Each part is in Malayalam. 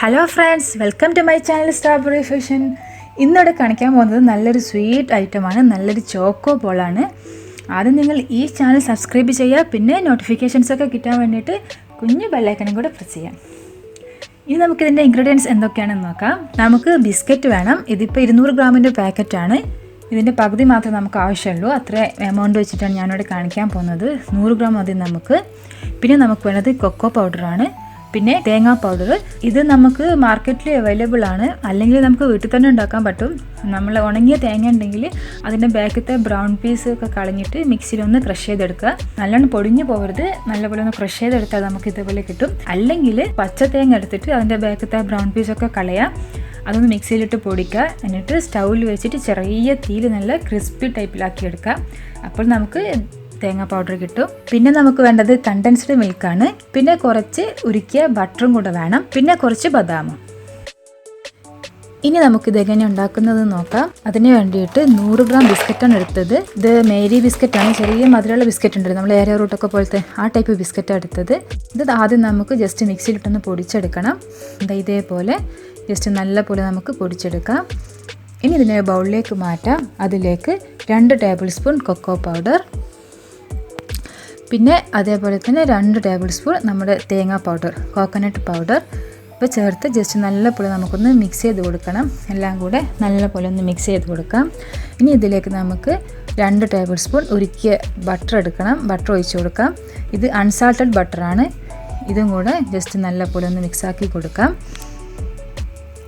Hello friends, welcome to my channel strawberry fusion. ഇന്നിവിടെ കാണിക്കാൻ പോകുന്നത് നല്ലൊരു സ്വീറ്റ് ഐറ്റമാണ്, നല്ലൊരു ചോക്കോ ബോളാണ്. ആദ്യം നിങ്ങൾ ഈ ചാനൽ സബ്സ്ക്രൈബ് ചെയ്യുക, പിന്നെ നോട്ടിഫിക്കേഷൻസൊക്കെ കിട്ടാൻ വേണ്ടിയിട്ട് കുഞ്ഞു ബെല്ലൈക്കണും കൂടെ പ്രസ് ചെയ്യാം. ഇനി നമുക്കിതിൻ്റെ ഇൻഗ്രീഡിയൻസ് എന്തൊക്കെയാണെന്ന് നോക്കാം. നമുക്ക് ബിസ്ക്കറ്റ് വേണം. ഇതിപ്പോൾ 200 ഗ്രാമിൻ്റെ പാക്കറ്റാണ്. ഇതിൻ്റെ പകുതി മാത്രമേ നമുക്ക് ആവശ്യമുള്ളൂ. അത്ര എമൗണ്ട് വെച്ചിട്ടാണ് ഞാനിവിടെ കാണിക്കാൻ പോകുന്നത്. 100 ഗ്രാം മതി നമുക്ക്. പിന്നെ നമുക്ക് വേണ്ടത് കൊക്കോ പൗഡറാണ്, പിന്നെ തേങ്ങാ പൗഡർ. ഇത് നമുക്ക് മാർക്കറ്റിൽ അവൈലബിൾ ആണ്, അല്ലെങ്കിൽ നമുക്ക് വീട്ടിൽ തന്നെ ഉണ്ടാക്കാൻ പറ്റും. നമ്മൾ ഉണങ്ങിയ തേങ്ങ ഉണ്ടെങ്കിൽ അതിൻ്റെ ബാക്കത്തെ ബ്രൗൺ പീസ് ഒക്കെ കളഞ്ഞിട്ട് മിക്സിയിലൊന്ന് ക്രഷ് ചെയ്തെടുക്കുക. നല്ലോണം പൊടിഞ്ഞു പോകരുത്, നല്ലപോലെ ഒന്ന് ക്രഷ് ചെയ്തെടുത്താൽ നമുക്ക് ഇതേപോലെ കിട്ടും. അല്ലെങ്കിൽ പച്ച തേങ്ങ എടുത്തിട്ട് അതിൻ്റെ ബാക്കത്തെ ബ്രൗൺ പീസൊക്കെ കളയാം, അതൊന്ന് മിക്സിയിലിട്ട് പൊടിക്കുക. എന്നിട്ട് സ്റ്റൗവിൽ വെച്ചിട്ട് ചെറിയ തീയിൽ നല്ല ക്രിസ്പി ടൈപ്പിലാക്കി എടുക്കുക. അപ്പോൾ നമുക്ക് തേങ്ങ പൗഡർ കിട്ടും. പിന്നെ നമുക്ക് വേണ്ടത് കണ്ടൻസ്ഡ് മിൽക്കാണ്, പിന്നെ കുറച്ച് ഉരുക്കിയ ബട്ടറും കൂടെ വേണം, പിന്നെ കുറച്ച് ബദാമും. ഇനി നമുക്കിത് എങ്ങനെ ഉണ്ടാക്കുന്നത് നോക്കാം. അതിന് വേണ്ടിയിട്ട് 100 ഗ്രാം ബിസ്ക്കറ്റാണ് എടുത്തത്. ഇത് മേരി ബിസ്ക്കറ്റാണ്, ചെറിയ മധുരമുള്ള ബിസ്ക്കറ്റ് ഉണ്ട്, നമ്മൾ ഏരിയ റൂട്ടൊക്കെ പോലത്തെ ആ ടൈപ്പ് ബിസ്ക്കറ്റാണ് എടുത്തത്. ഇത് ആദ്യം നമുക്ക് ജസ്റ്റ് മിക്സിയിലിട്ടൊന്ന് പൊടിച്ചെടുക്കണം. ഇതേപോലെ ജസ്റ്റ് നല്ല പോലെ നമുക്ക് പൊടിച്ചെടുക്കാം. ഇനി ഇതിനെ ബൗളിലേക്ക് മാറ്റാം. അതിലേക്ക് 2 ടേബിൾ സ്പൂൺ കൊക്കോ പൗഡർ, പിന്നെ അതേപോലെ തന്നെ 2 ടേബിൾ സ്പൂൺ നമ്മുടെ തേങ്ങാ പൗഡർ, കോക്കനട്ട് പൗഡർ ഇപ്പോൾ ചേർത്ത് ജസ്റ്റ് നല്ല പോലെ നമുക്കൊന്ന് മിക്സ് ചെയ്ത് കൊടുക്കണം. എല്ലാം കൂടെ നല്ല പോലെ ഒന്ന് മിക്സ് ചെയ്ത് കൊടുക്കാം. ഇനി ഇതിലേക്ക് നമുക്ക് 2 ടേബിൾ സ്പൂൺ ഉരുക്കിയ ബട്ടർ എടുക്കണം, ബട്ടർ ഒഴിച്ച് കൊടുക്കാം. ഇത് അൺസാൾട്ടഡ് ബട്ടറാണ്. ഇതും കൂടെ ജസ്റ്റ് നല്ല പോലെ ഒന്ന് മിക്സാക്കി കൊടുക്കാം.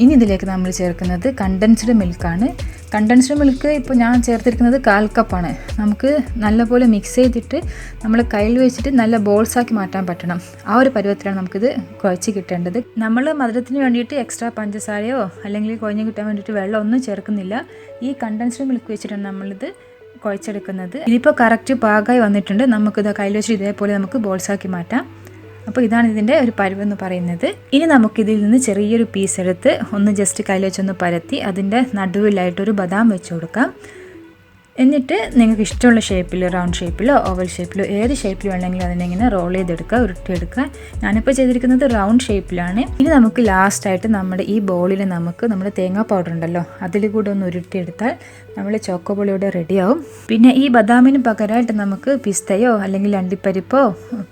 ഇനി ഇതിലേക്ക് നമ്മൾ ചേർക്കുന്നത് കണ്ടൻസ്ഡ് മിൽക്കാണ്. കണ്ടൻസ്ഡ് മിൽക്ക് ഇപ്പോൾ ഞാൻ ചേർത്തിരിക്കുന്നത് 1/4 കപ്പാണ്. നമുക്ക് നല്ലപോലെ മിക്സ് ചെയ്തിട്ട് നമ്മൾ കയ്യിൽ വെച്ചിട്ട് നല്ല ബോൾസാക്കി മാറ്റാൻ പറ്റണം. ആ ഒരു പരുവത്തിലാണ് നമുക്കിത് കുഴച്ച് കിട്ടേണ്ടത്. നമ്മൾ മധുരത്തിന് വേണ്ടിയിട്ട് എക്സ്ട്രാ പഞ്ചസാരയോ അല്ലെങ്കിൽ കുഴഞ്ഞ് കിട്ടാൻ വേണ്ടിയിട്ട് വെള്ളം ഒന്നും ചേർക്കുന്നില്ല. ഈ കണ്ടൻസ്ഡ് മിൽക്ക് വെച്ചിട്ടാണ് നമ്മളിത് കുഴച്ചെടുക്കുന്നത്. ഇതിപ്പോൾ കറക്റ്റ് പാകമായി വന്നിട്ടുണ്ട്. നമുക്കിത് കയ്യിൽ വെച്ചിട്ട് ഇതേപോലെ നമുക്ക് ബോൾസാക്കി മാറ്റാം. അപ്പോൾ ഇതാണ് ഇതിൻ്റെ ഒരു പരുവെന്ന് പറയുന്നത്. ഇനി നമുക്കിതിൽ നിന്ന് ചെറിയൊരു പീസ് എടുത്ത് ഒന്ന് ജസ്റ്റ് കയ്യിൽ വെച്ചൊന്ന് പരത്തി അതിൻ്റെ നടുവിലായിട്ടൊരു ബദാം വെച്ച് കൊടുക്കാം. എന്നിട്ട് നിങ്ങൾക്ക് ഇഷ്ടമുള്ള ഷേപ്പിൽ, റൗണ്ട് ഷേപ്പിലോ ഓവൽ ഷേപ്പിലോ ഏത് ഷേപ്പിൽ വേണമെങ്കിലും അതിനെങ്ങനെ റോൾ ചെയ്തെടുക്കുക, ഉരുട്ടിയെടുക്കുക. ഞാനിപ്പോൾ ചെയ്തിരിക്കുന്നത് റൗണ്ട് ഷേപ്പിലാണ്. ഇനി നമുക്ക് ലാസ്റ്റായിട്ട് നമ്മുടെ ഈ ബോളിൽ നമുക്ക് നമ്മുടെ തേങ്ങാ പൗഡർ ഉണ്ടല്ലോ അതിൽ കൂടെ ഒന്ന് ഉരുട്ടിയെടുത്താൽ നമ്മൾ ചോക്കോ ബോളിയോടെ റെഡിയാവും. പിന്നെ ഈ ബദാമിന് പകരമായിട്ട് നമുക്ക് പിസ്തയോ അല്ലെങ്കിൽ അണ്ടിപ്പരിപ്പോ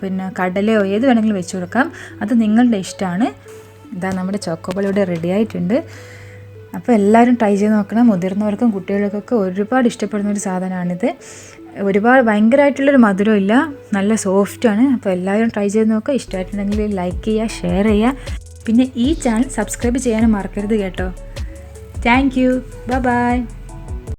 പിന്നെ കടലയോ ഏത് വേണമെങ്കിലും വെച്ച് കൊടുക്കാം. അത് നിങ്ങളുടെ ഇഷ്ടമാണ്. ഇതാ നമ്മുടെ ചോക്കോ ബോളിയോടെ റെഡി ആയിട്ടുണ്ട്. അപ്പോൾ എല്ലാവരും ട്രൈ ചെയ്ത് നോക്കണം. മുതിർന്നവർക്കും കുട്ടികൾക്കൊക്കെ ഒരുപാട് ഇഷ്ടപ്പെടുന്ന ഒരു സാധനമാണിത്. ഒരുപാട് ഭയങ്കരമായിട്ടുള്ളൊരു മധുരമില്ല, നല്ല സോഫ്റ്റാണ്. അപ്പോൾ എല്ലാവരും ട്രൈ ചെയ്ത് നോക്കുക. ഇഷ്ടമായിട്ടുണ്ടെങ്കിൽ ലൈക്ക് ചെയ്യുക, ഷെയർ ചെയ്യുക. പിന്നെ ഈ ചാനൽ സബ്സ്ക്രൈബ് ചെയ്യാനും മറക്കരുത് കേട്ടോ. Thank you. ബൈ.